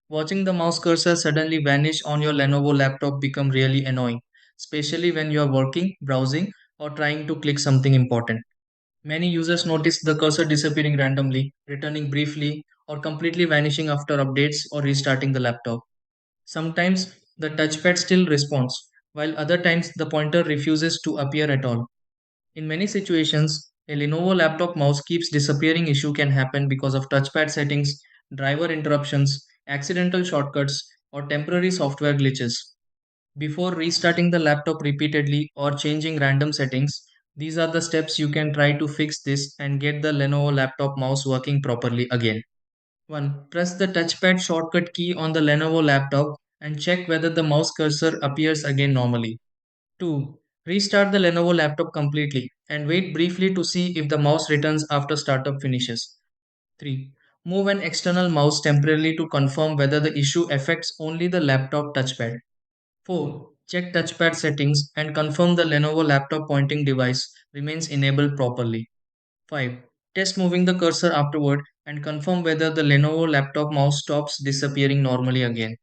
Watching the mouse cursor suddenly vanish on your Lenovo laptop become really annoying, especially when you are working, browsing, or trying to click something important. Many users notice the cursor disappearing randomly, returning briefly, or completely vanishing after updates or restarting the laptop. Sometimes the touchpad still responds, while other times the pointer refuses to appear at all. In many situations, a Lenovo laptop mouse keeps disappearing issue can happen because of touchpad settings, driver interruptions, accidental shortcuts, or temporary software glitches. Before restarting the laptop repeatedly or changing random settings, these are the steps you can try to fix this and get the Lenovo laptop mouse working properly again. 1. Press the touchpad shortcut key on the Lenovo laptop and check whether the mouse cursor appears again normally. 2. Restart the Lenovo laptop completely and wait briefly to see if the mouse returns after startup finishes. 3. Move an external mouse temporarily to confirm whether the issue affects only the laptop touchpad. 4. Check touchpad settings and confirm the Lenovo laptop pointing device remains enabled properly. 5. Test moving the cursor afterward and confirm whether the Lenovo laptop mouse stops disappearing normally again.